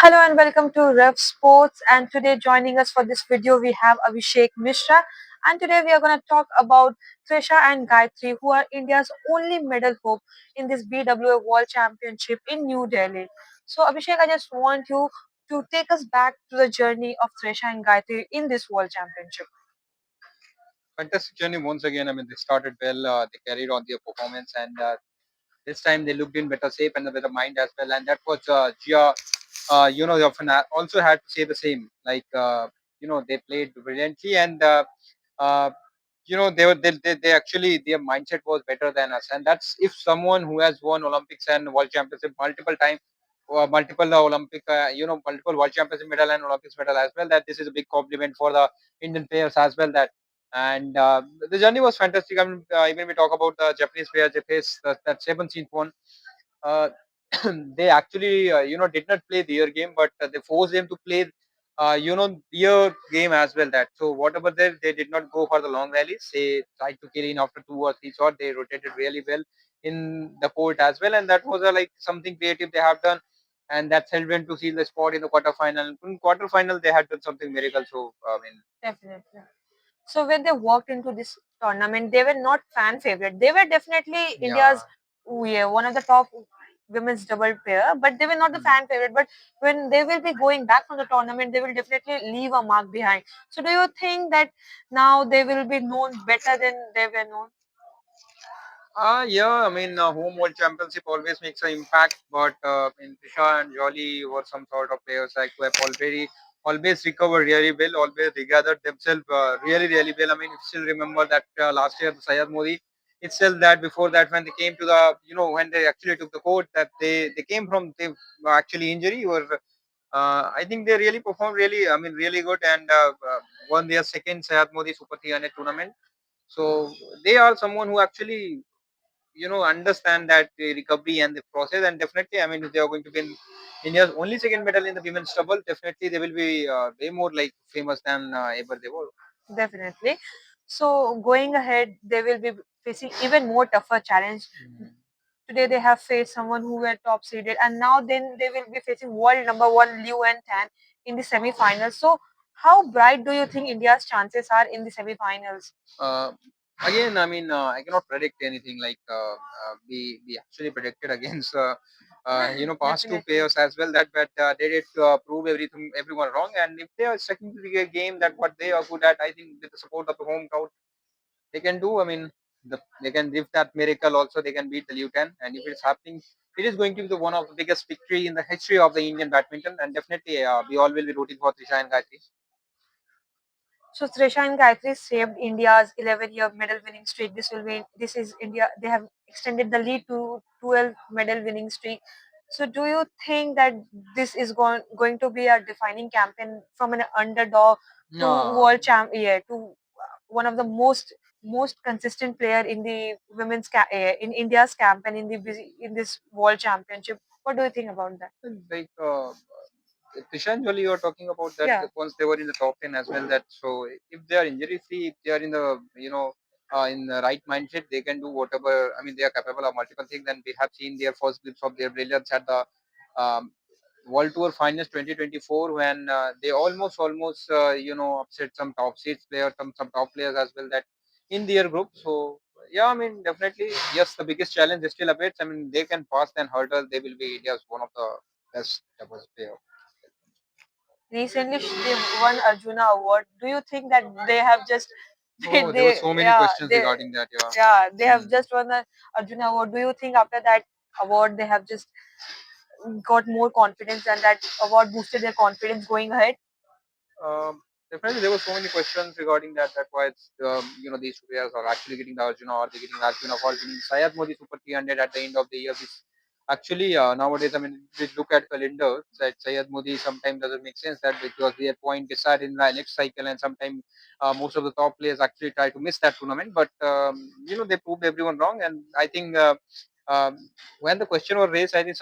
Hello and welcome to Revsportz, and today joining us for this video we have Abhishek Mishra, and today we are going to talk about Thrisha and Gaitri, who are India's only medal hope in this BWF World Championship in New Delhi. So Abhishek, I just want you to take us back to the journey of Thrisha and Gaitri in this World Championship. Fantastic journey once again. I mean, they started well. They carried on their performance, and this time they looked in better shape and a better mind as well. And that was Gia. They often also had to say the same. They played brilliantly, and uh, they actually their mindset was better than us. And that's if someone who has won Olympics and World Championship multiple times. Multiple multiple World Championship medal and Olympics medal as well. That this is a big compliment for the Indian players as well. That and the journey was fantastic. I mean, even we talk about the Japanese players, they faced that 17th one. Uh, they actually, did not play their game, but they forced them to play, their game as well. That so whatever they did not go for the long rallies. They tried to kill in after two or three shots. They rotated really well in the court as well, and that was like something creative they have done. And that's helped them to seal the spot in the quarterfinal. In quarterfinal, they had done something miracle. So I mean, Definitely. So when they walked into this tournament, they were not fan favorite. They were definitely India's one of the top women's double player, but they were not the fan favorite. But when they will be going back from the tournament, they will definitely leave a mark behind. So do you think that now they will be known better than they were known? Yeah, I mean, home world championship always makes an impact, but in Trisha and Jolly were some sort of players like who have always recovered really well, always regathered themselves really well. I mean, if you still remember that last year, the Sayed Modi, itself that before that when they came to the, when they actually took the court, that they came from, they were actually injury or I think they really performed really, I mean, really good and won their second Sayed Modi Super 300 tournament. So they are someone who actually understand that recovery and the process, and definitely, I mean, if they are going to win India's only second medal in the women's double, definitely they will be way more like famous than ever they were. Definitely. So going ahead, they will be facing even more tougher challenge. Today they have faced someone who were top seeded, and now then they will be facing world number one Liu and Tan in the semi-finals. So how bright do you think India's chances are in the semi-finals? uh, Again, I mean, I cannot predict anything like we actually predicted against past two Definitely. players as well, that but they did prove everyone wrong, and if they are sticking to the game that what they are good at, I think with the support of the home crowd they can do. I mean, they can give that miracle also. They can beat the Luton, and if it's happening, it is going to be the one of the biggest victory in the history of the Indian badminton. And definitely, we all will be rooting for Trisha and Gayatri. So Thrisha and Gaitri saved India's 11-year medal winning streak. This is India. They have extended the lead to 12 medal winning streak. So do you think that this is going to be a defining campaign from an underdog to No, world champ? Yeah, to one of the most consistent player in the in India's campaign in this world championship. What do you think about that? like Trisha and Jolly, you are talking about that Yeah, once they were in the top 10 as well. That so if they are injury free, if they are in the in the right mindset, they can do whatever. I mean, they are capable of multiple things, and we have seen their first glimpse of their brilliance at the um, World Tour Finals 2024 when they almost upset some top seeds players, some top players as well that in their group. So yeah, I mean, definitely yes, the biggest challenge is still awaits. I mean, they can pass and hurdle. They will be India's one of the best doubles player. recently they won Arjuna award. Do you think that they have just Oh, there were they so many yeah questions they regarding that. Yeah. they have just won the Arjuna award? Do you think after that award they have just got more confidence and that award boosted their confidence going ahead? Definitely, there were so many questions regarding that. That's why it's these two players are actually getting the Arjuna or they're getting the Arjuna for winning Sayed Modi Super 300 at the end of the year. This actually nowadays, I mean, we look at calendar that Sayed Modi sometimes doesn't make sense that because their point decided in the next cycle, and sometimes most of the top players actually try to miss that tournament. But they proved everyone wrong, and I think. When the question was raised, I think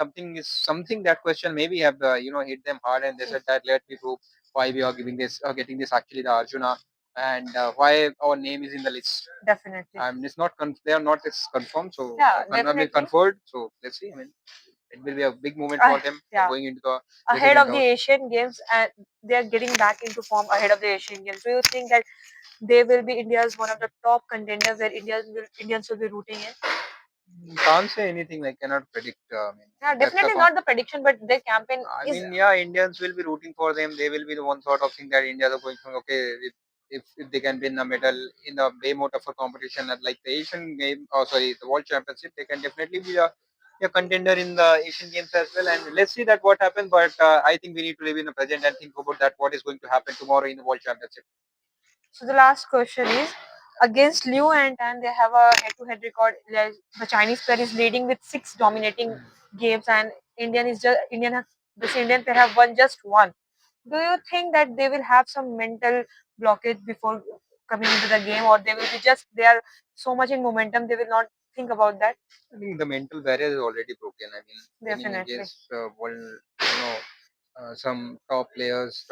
something that question maybe have hit them hard, and they said that let me prove why we are giving this getting this actually the Arjuna, and why our name is in the list. Definitely. It's not they are not it's confirmed, so Yeah, I mean definitely. confirmed. So let's see. I mean, It will be a big moment for them Yeah. going into the Ahead decision of the round. Asian Games, and they are getting back into form ahead of the Asian Games. Do you think that they will be India's one of the top contenders where Indians will be rooting in? Can't say anything. I cannot predict. Yeah, That's a definitely not the prediction, but their campaign I is mean, yeah, Indians will be rooting for them. They will be the one sort of thing that India are going from. Okay, if they can win a medal in a way more tougher competition like the Asian game, or sorry, the World Championship, they can definitely be a contender in the Asian Games as well. And let's see that what happens. But I think we need to live in the present and think about that what is going to happen tomorrow in the World Championship. So the last question is against Liu and Tan. They have a head-to-head record. The Chinese pair is leading with 6 dominating games, and this Indian pair have won just one. Do you think that they will have some mental blockage before coming into the game, or they are so much in momentum they will not think about that? I think the mental barrier is already broken. I mean, winning Definitely. against world, some top players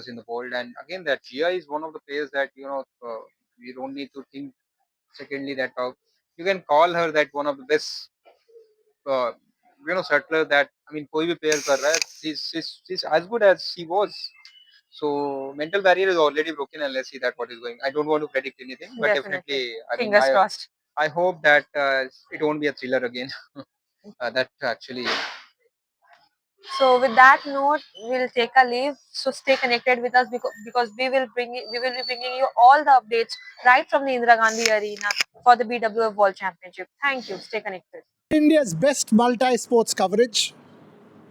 in the world, and again that Gia is one of the players that we don't need to think. Secondly, that you can call her that one of the best, uh, settler that I mean, कोई भी player कर रहा है, she's as good as she was. So mental barrier is already broken, and let's see that what is going. I don't want to predict anything, but Definitely. definitely, I mean, Fingers crossed. I hope that it won't be a thriller again. That actually So with that note, we'll take a leave. So stay connected with us because we will be bringing you all the updates right from the Indira Gandhi Arena for the BWF World Championship. Thank you. Stay connected. India's best multi sports coverage,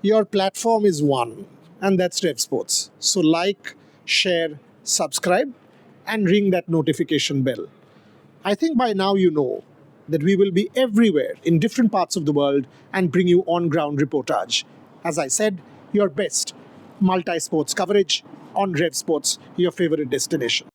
your platform is one, and that's Revsportz. So, like, share, subscribe, and ring that notification bell. I think by now you know that we will be everywhere in different parts of the world and bring you on ground reportage. As I said, your best multi sports coverage on Revsportz, your favorite destination.